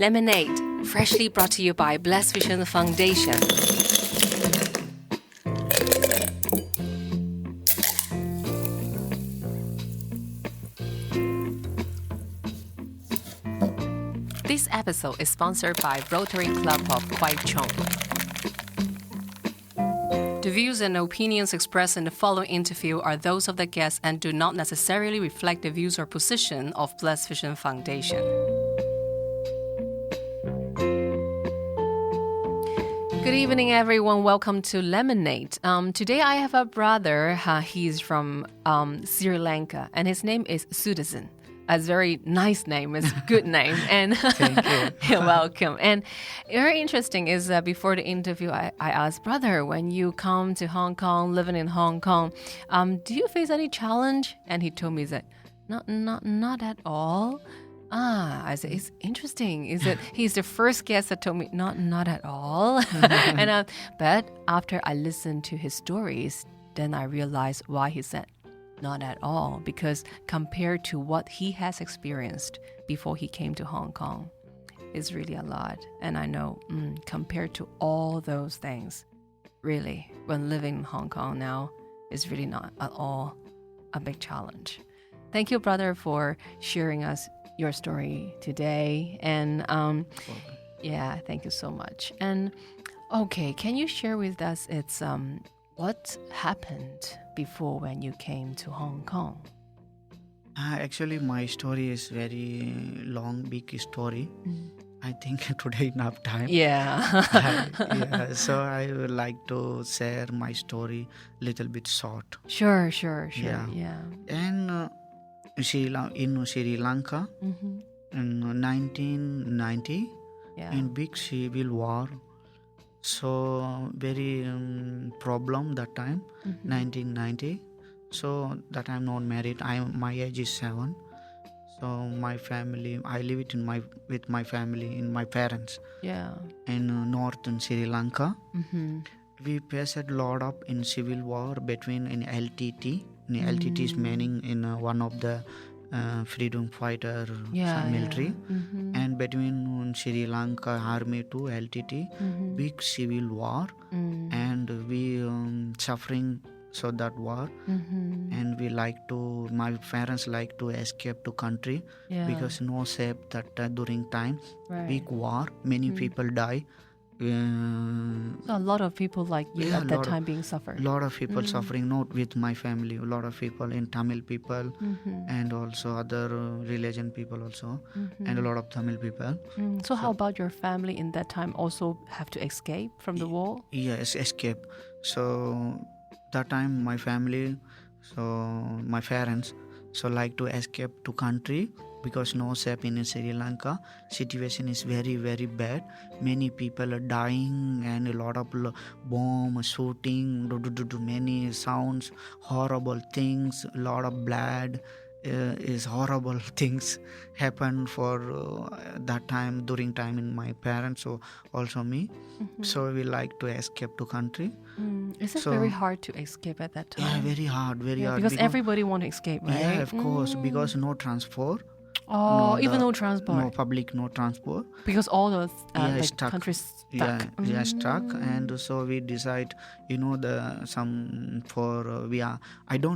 Lemonaid, freshly brought to you by BlessVision Foundation. This episode is sponsored by Rotary Club of Kwai Chung. The views and opinions expressed in the following interview are those of the guests and do not necessarily reflect the views or position of BlessVision Foundation. Good evening, everyone. Welcome to LemonAid. Today I have a brother. He's from Sri Lanka, and his name is Sudarshan. A very nice name. It's a good name. And Thank you. You're welcome. And very interesting is before the interview, I asked, brother, when you come to Hong Kong, living in Hong Kong, do you face any challenge? And he told me that not at all. I said, it's interesting. Is it? He's the first guest that told me not at all. And but after I listened to his stories, then I realized why he said not at all, because compared to what he has experienced before he came to Hong Kong, it's really a lot. And I know compared to all those things, really, when living in Hong Kong now, is really not at all a big challenge. Thank you, brother, for sharing us your story today. And yeah, thank you so much. And okay, can you share with us what happened before when you came to Hong Kong? Actually, my story is very long, big story. I think today enough time. Yeah. So I would like to share my story little bit short. Sure. Yeah. And in Sri Lanka, in 1990, in big civil war. So very problem that time, 1990. So that I'm not married. My age is 7. So my family, I live it with my family, in my parents. Yeah. In northern Sri Lanka, we faced a lot of in civil war between in LTT. LTT is meaning in one of the freedom fighter military, and between Sri Lanka army to LTT, big civil war, and we suffering so that war, and my parents like to escape to country because no safe that during time, big war, many people die. So a lot of people like you at that time being suffered. A lot of people suffering, not with my family. A lot of people in Tamil people and also other religion people also, and a lot of Tamil people. So how about your family in that time also have to escape from the war? Yes, escape. So that time my family, so my parents, so like to escape to country because no safe in Sri Lanka. Situation is very, very bad. Many people are dying and a lot of bomb shooting, many sounds, horrible things, a lot of blood. Is horrible things happen for that time, during time in my parents, so also me. So we like to escape to country. Is it very hard to escape at that time? Yeah, very hard. Because everybody want to escape, right? Yeah, of course, because no transport. Oh, no transport. No public, no transport. Because all the countries stuck. Yeah, stuck. And so we decide, I don't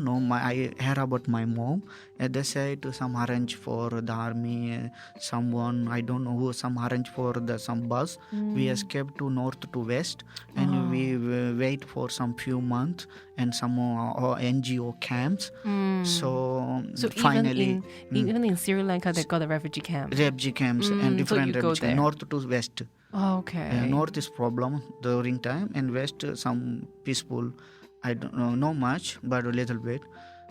know, I heard about my mom. They said some arrange for the army, someone, I don't know who, some arrange for some bus. We escaped to north to west, and we wait for some few months and some NGO camps. So finally... Even in Sri Lanka, they got a refugee camp. Refugee camps and different refugee, north to west. Oh, okay. North is problem during time, and west some peaceful. I don't know, not much, but a little bit.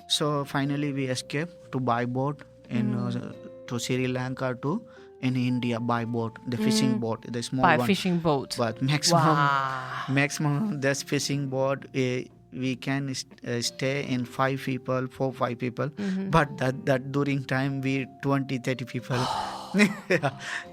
So finally we escape to by boat to Sri Lanka to in India by boat, the fishing boat, the small one. By fishing boat. But maximum this fishing boat. We can stay in 4 or 5 people, but that during time we 20-30 people.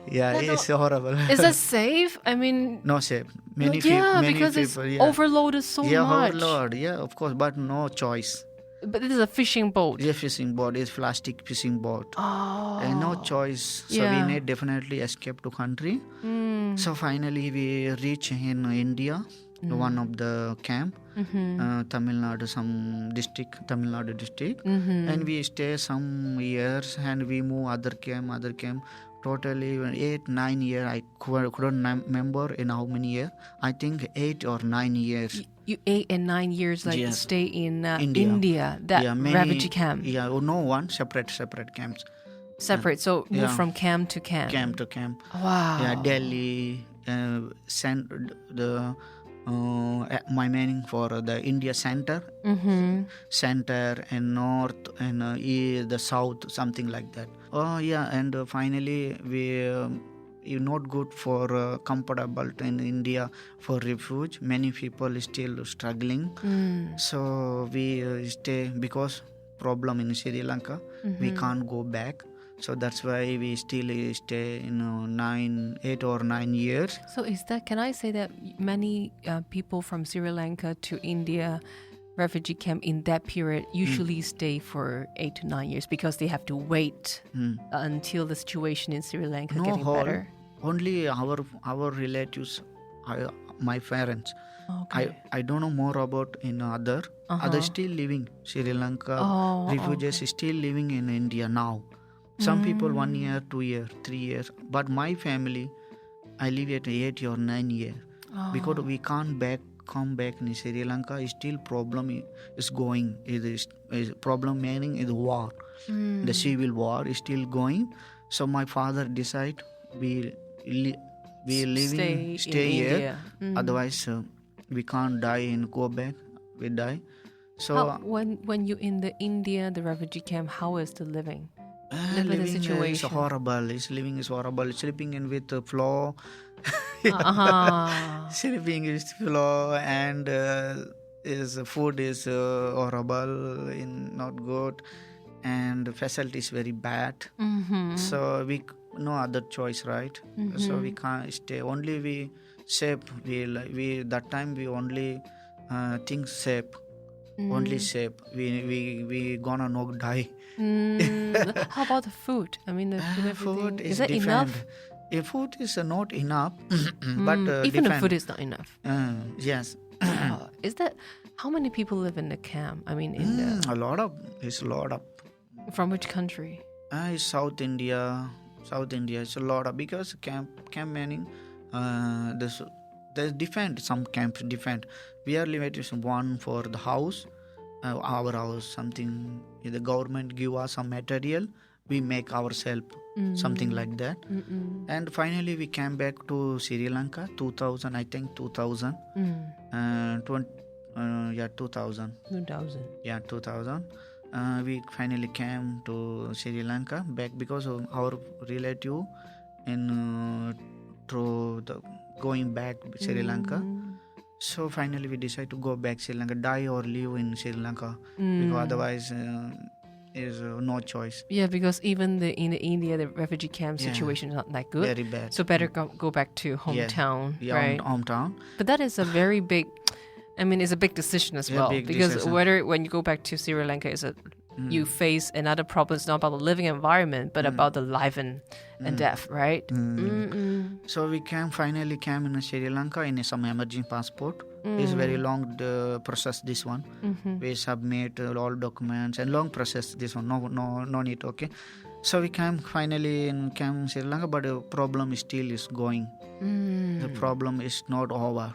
It's horrible. Is that safe? I mean, no safe. Many because people, it's overloaded so much. Overload, of course, but no choice. But this is a fishing boat. Yeah, fishing boat is plastic fishing boat. Oh. And no choice. So we need definitely escape to country. So finally we reach in India, one of the camp, Tamil Nadu, some district, Tamil Nadu district. And we stay some years and we move other camp. Totally 8-9 years. I couldn't remember in how many years. I think 8 or 9 years. You 8 and 9 years stay in India. That refugee camp. Yeah, no one separate camps. Separate, so move from camp to camp. Camp to camp. Wow. Yeah, Delhi sent the my meaning for the India center, center and north and the south, something like that. Oh yeah, and finally we not good for comfortable in India for refuge. Many people still struggling. So we stay because problem in Sri Lanka. We can't go back. So that's why we still stay 8 or 9 years. So can I say that many people from Sri Lanka to India refugee camp in that period usually stay for 8 to 9 years because they have to wait until the situation in Sri Lanka getting better? Only our relatives, my parents. Okay. I don't know more about in other. Others still living Sri Lanka. Refugees still living in India now. Some people 1 year, 2 years, 3 years. But my family, I live at 8 or 9 years. Because we can't come back in Sri Lanka. Still problem is going. Is problem meaning is war. The civil war is still going. So my father decide we stay here. Otherwise we can't die and go back. We die. So when you in the India, the refugee camp, how is the living? Living is horrible. Living is horrible. Sleeping in with the floor. Sleeping is floor and food is horrible, not good, and facility is very bad. So we no other choice, right? So we can't stay. Only we safe. We that time we only think safe. Only safe. We gonna not die. How about the food? I mean, the food is that different. enough? Food is not enough, but even the food is not enough. Yes. Is that how many people live in the camp? I mean, a lot of. From which country? It's South India. It's a lot of because camp meaning there's different. Some camps different. We are limited to one for the house, our house. Something the government give us some material. We make ourselves something like that. And finally we came back to Sri Lanka 2000. I think 2000. 2000. Yeah, 2000. We finally came to Sri Lanka back because of our relative in through the going back Sri Lanka. So finally we decided to go back Sri Lanka, die or live in Sri Lanka, because otherwise is no choice. Yeah, because even in India, the refugee camp situation is not that good. Very bad. So better go back to hometown, right? Hometown. But that is a very big, I mean, it's a big decision as well. Because decision. When you go back to Sri Lanka, you face another problem. It's not about the living environment, but about the life and death, right? So we finally came in Sri Lanka in some emerging passport. It's very long process, this one. We submit all documents and long process, this one. No need, okay? So we came finally in Sri Lanka, but the problem still is going. The problem is not over.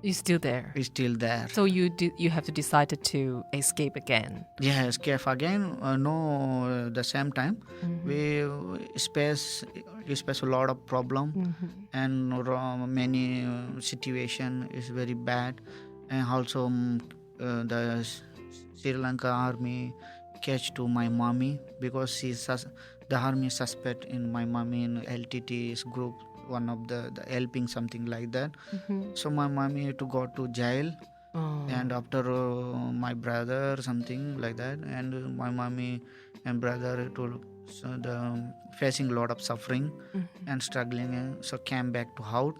It's still there. It's still there. So you have to decide to escape again. Yeah, escape again. No, the same time. We face a lot of problem, and many situation is very bad, and also the Sri Lanka army catch to my mommy because the army suspect in my mommy in LTT's group. One of the helping something like that. So my mommy had to go to jail, and after my brother something like that, and my mommy and brother facing a lot of suffering and struggling. So came back to house,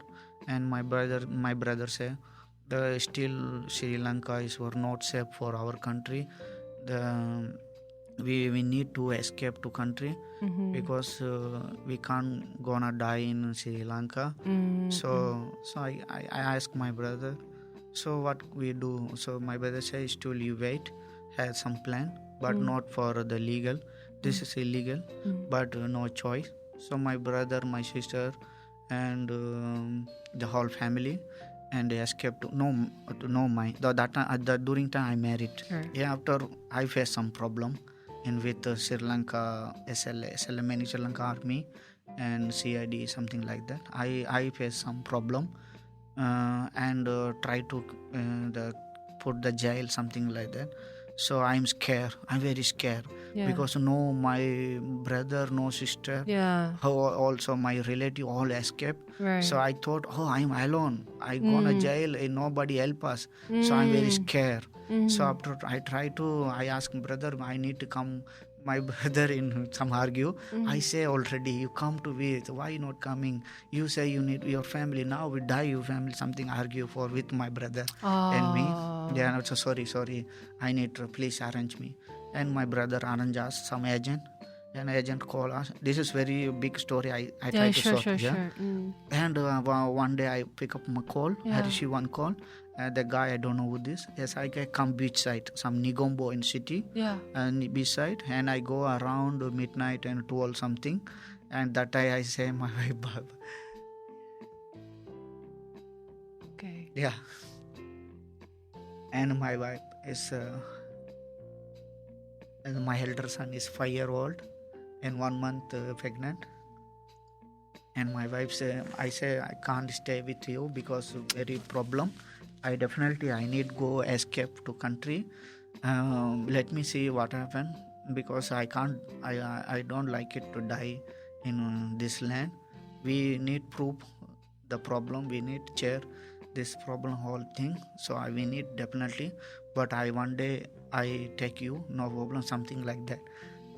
and my brother said, still Sri Lanka is not safe for our country. we need to escape to country because we can't gonna die in Sri Lanka. So I asked my brother, so what we do? So my brother says, still you wait, have some plan, but not for the legal. This is illegal, but no choice. So my brother, my sister, and the whole family, and they escaped to no my during time I married. Sure. Yeah, after I faced some problem in with Sri Lanka SLM Sri Lanka Army and CID, something like that. I faced some problem and try to put the jail, something like that. So I'm scared. I'm very scared because no my brother, no sister, also my relative all escaped. Right. So I thought, I'm alone. I gonna jail and nobody help us. So I'm very scared. So after I ask brother, I need to come. My brother in some argue. I say already, you come to visit. Why not coming? You say you need your family. Now we die, your family. Something argue for with my brother and me. Yeah, no, so sorry. I need to please arrange me. And my brother arrange us some agent. An agent call us. This is very big story. I try to solve. Sure. And one day I pick up my call. I receive one call. The guy, I don't know who this. Yes, I come beach side, some Nigombo in city. And beach side. And I go around midnight and 12 something. And that day I say my wife, Baba. Okay. Yeah. And my wife is, and my elder son is 5-year-old and 1 month pregnant. And my wife I say I can't stay with you because very problem. I need go escape to country. Let me see what happen because I don't like it to die in this land. We need proof the problem. We need share this problem whole thing. So we need definitely. But one day I take you, no problem, something like that.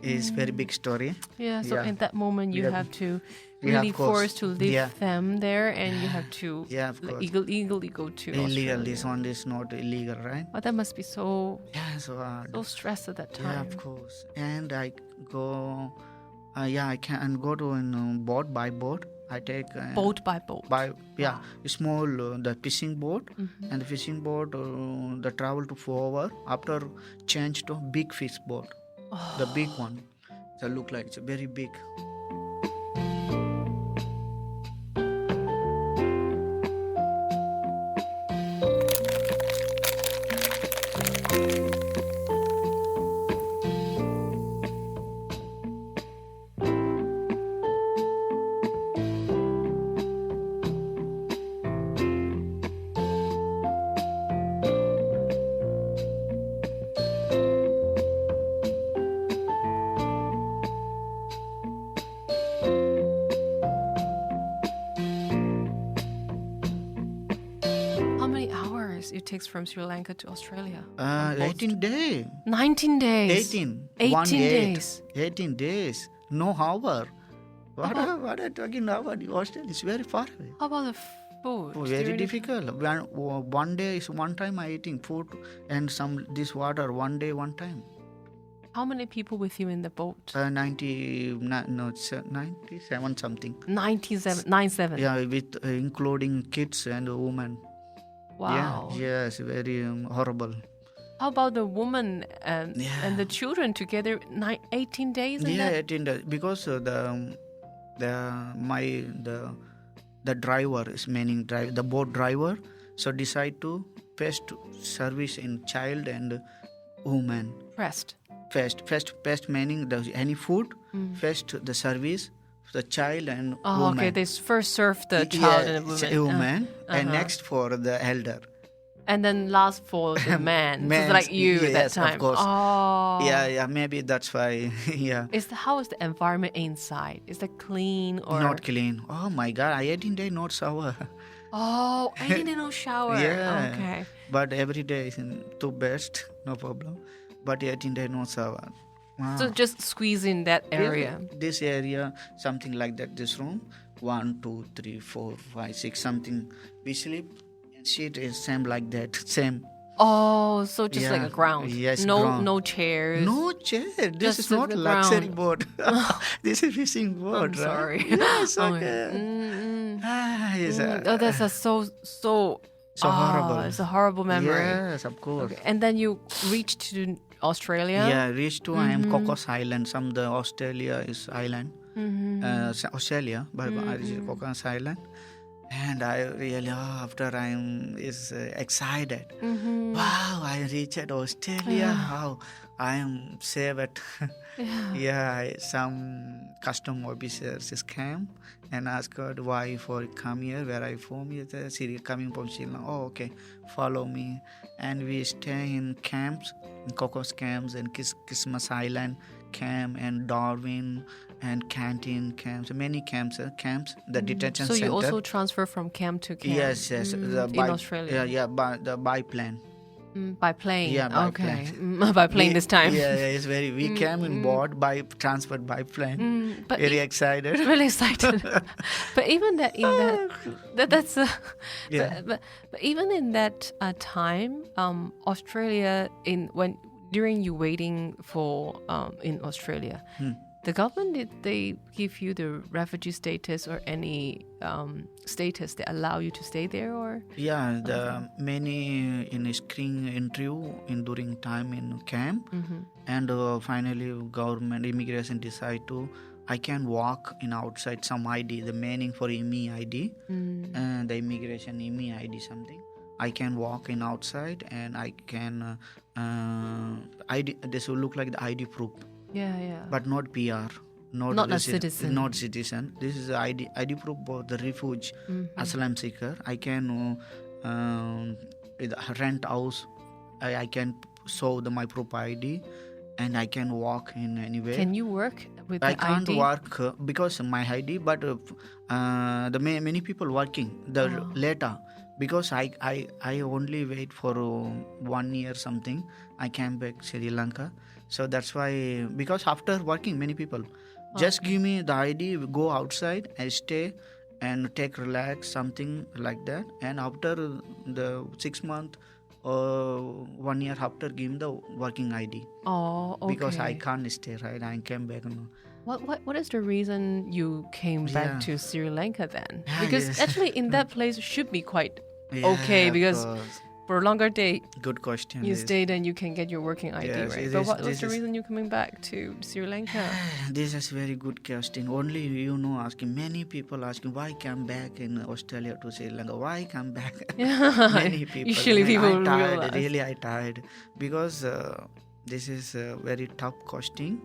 It's very big story. So in that moment you have to really force to leave them there, and you have to illegally go to Australia. This one is not illegal, right? But that must be so so stressed at that time. Yeah, of course. And I go, I can go to boat by boat. I take boat by boat. Small the fishing boat, and the fishing boat the travel to 4 hours. After change to big fish boat, the big one. It look like it's very big. It takes from Sri Lanka to Australia? 18 days. 19 days. 18 days. 18 days. No hour. What are you talking about? Australia is very far away. How about the food? Very difficult. One day is one time I eating food and this water. One day, one time. How many people with you in the boat? 97 something. 97. Yeah, with including kids and women. Wow. Yes, very horrible. How about the woman and the children together? 18 days. 18 days. Because the driver is meaning the boat driver. So decide to first service in child and woman. First meaning any food. First the service. The child and woman. Okay. They first serve the child and the woman. And next for the elder. And then last for the man. So like you at that time. Of course. Oh. Yeah. Maybe that's why. Yeah. How is the environment inside? Is it clean or not clean? Oh my God! I 18 days not shower. Oh, 18 days no shower. Yeah. Okay. But every day is too best, no problem. But 18 days no shower. Wow. So just squeeze in that area. This area, something like that. This room, 1, 2, 3, 4, 5, 6, something. We sleep and sheet is same like that. Same. Oh, so just like a ground. Yes, no, ground. no chairs. No chair. This Just is not the luxury ground. boat. This is fishing boat. I'm sorry. Right? Yes, Oh, okay. Yes, Oh, that's so horrible. It's a horrible memory. Yes, of course. Okay. And then you reached to Australia. Yeah, reached to I am Cocos Island. The Australia is island. Australia, but I reached Cocos Island. And I really, after I am excited. Wow, I reached Australia. Wow, I am saved. Some custom officers came and asked why for come here, where I from. Siri coming from Sri Lanka. Oh, okay, follow me. And we stay in camps, in Cocos camps and Christmas Island camp and Darwin and canteen camps, many camps, the detention So center. you also transfer from camp to camp? Yes. In Australia? By plane. By plane? Yeah, by okay. By plane this time? Yeah, it's we came on board transferred by plane. But very excited. Really excited. But even that that's but even in that time, Australia during you waiting for in Australia, the government, did they give you the refugee status or any status that allow you to stay there? Or yeah, the many in screen interview during time in camp, and finally government immigration decide to I can walk in outside some ID, the meaning for IMI ID, and the immigration IMI ID something. I can walk in outside and I can ID. This will look like the ID proof. Yeah. But not PR. Not a citizen. Not citizen. This is ID proof for the refugee, asylum seeker. I can rent house. I can show my proof ID, and I can walk in anywhere. Can you work with the ID? I can't work because of my ID, but the many people working later. Because I only wait for 1 year something. I came back Sri Lanka. So that's why, because after working, many people just give me the ID, go outside and stay and take relax, something like that. And after the 6 months or 1 year after, give me the working ID. Oh, okay. Because I can't stay, right? I came back. What is the reason you came back to Sri Lanka then? Yeah, Because yes. actually in that place should be quite okay, because for a longer day good question. you stayed and you can get your working ID, Yes, right? it But is- what was this the is- reason you're coming back to Sri Lanka? This is very good question. Only asking. Many people asking why come back in Australia to Sri Lanka. Why come back? Many people. Usually people I tired. realize. Really, I tired because this is a very tough question.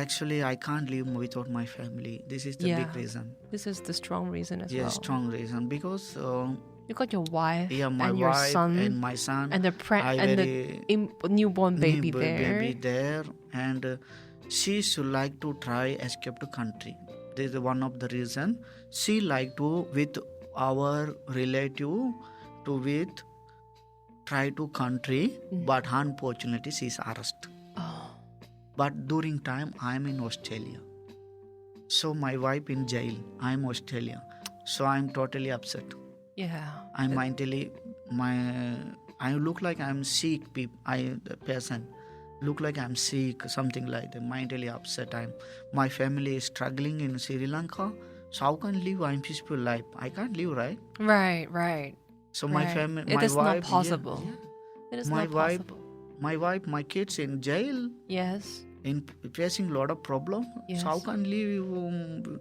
Actually, I can't live without my family. This is the big reason. This is the strong reason as well. Yes, strong reason because. You got your wife My and your wife son and my son and the newborn baby there. And she should like to try escape to country. This is one of the reason. She like to with our relative try to country, but unfortunately she is arrested. Oh. But during time I am in Australia, so my wife in jail. I am Australia, so I am totally upset. Yeah. I mentally, I look like I'm sick. The person look like I'm sick, something like that. Mentally upset. My family is struggling in Sri Lanka. So how can I live a peaceful life? I can't live, right? Right. So my family, It my is wife, not possible. It is my not wife, possible. my wife, my kids in jail, Yes. in facing a lot of problem. Yes. So how can I live?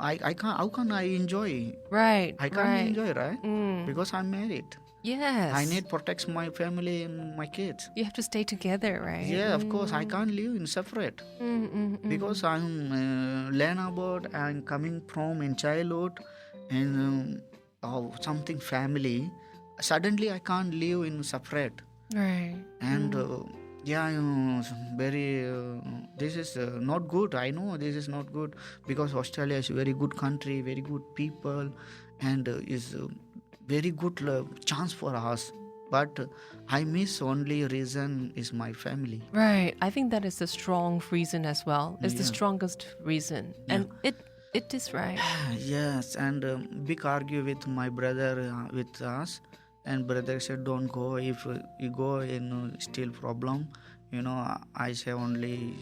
I can't. How can I enjoy? Right. I can't enjoy, right? Mm. Because I'm married. Yes. I need protect my family and my kids. You have to stay together, right? Yeah, of course. I can't live in separate because I'm learn about I'm coming from in childhood and something family. Suddenly, I can't live in separate. Right. And very. This is not good. I know this is not good because Australia is a very good country, very good people, and is very good chance for us. But I miss only reason is my family. Right. I think that is the strong reason as well. It's the Yeah. strongest reason, and it is right. Yes, and big argue with my brother with us, And brother said, don't go. If you go, still problem. I say only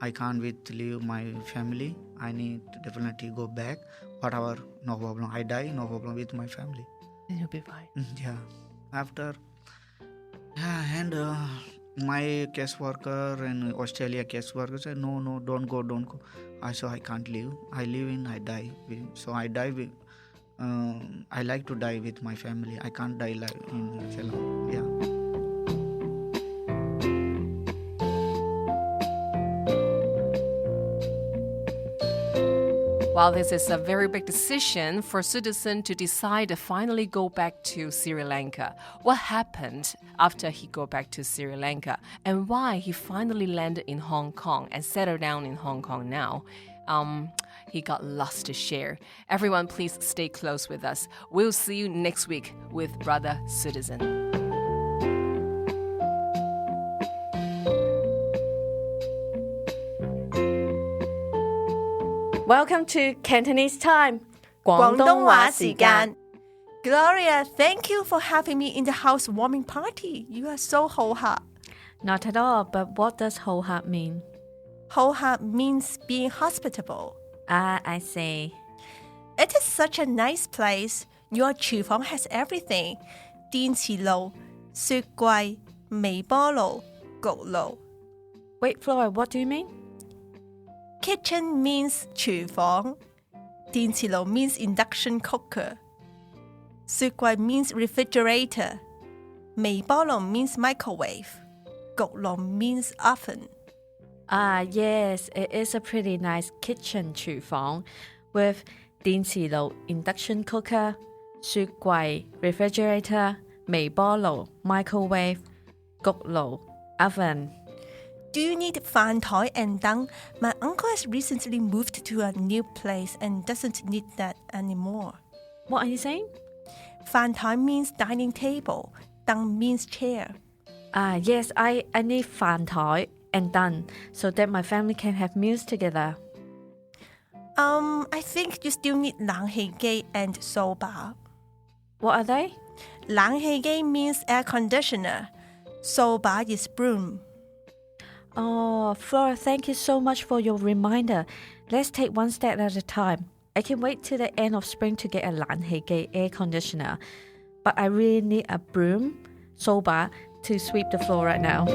I can't leave my family. I need to definitely go back. Whatever, no problem. I die, no problem with my family. Then you'll be fine. Yeah. After, and my caseworker in Australia caseworker said, no, don't go. I said, I can't leave. I live in, I die. So I die with, I like to die with my family. I can't die in Ceylon. Yeah. Well, this is a very big decision for Sudarshan to decide to finally go back to Sri Lanka. What happened after he go back to Sri Lanka and why he finally landed in Hong Kong and settled down in Hong Kong now? He got lots to share. Everyone, please stay close with us. We'll see you next week with Brother Sudarshan. Welcome to Cantonese time. 廣東話時間. Gloria, thank you for having me in the housewarming party. You are so 好客. Not at all, but what does 好客 mean? 好客 means being hospitable. Ah, I see. It is such a nice place. Your 廚房 has everything. 電磁爐, 雪櫃, 微波爐, 焗爐. Wait, Flora, what do you mean? Kitchen means 廚房. 電磁爐 means induction cooker. 雪櫃 means refrigerator. 微波爐 means microwave. 焗爐 means oven. Ah, yes, it is a pretty nice kitchen 廚房 with 電磁爐 induction cooker, 雪櫃 refrigerator, 微波爐 microwave, 焗爐 oven. Do you need 飯台 and 燈? My uncle has recently moved to a new place and doesn't need that anymore. What are you saying? 飯台 means dining table. 燈 means chair. Ah, yes, I need 飯台 and 燈 so that my family can have meals together. I think you still need 冷氣機 and 掃把. What are they? 冷氣機 means air conditioner. 掃把 is broom. Oh, Flora, thank you so much for your reminder. Let's take one step at a time. I can wait till the end of spring to get a 冷氣機 air conditioner, but I really need a broom, 掃把 to sweep the floor right now.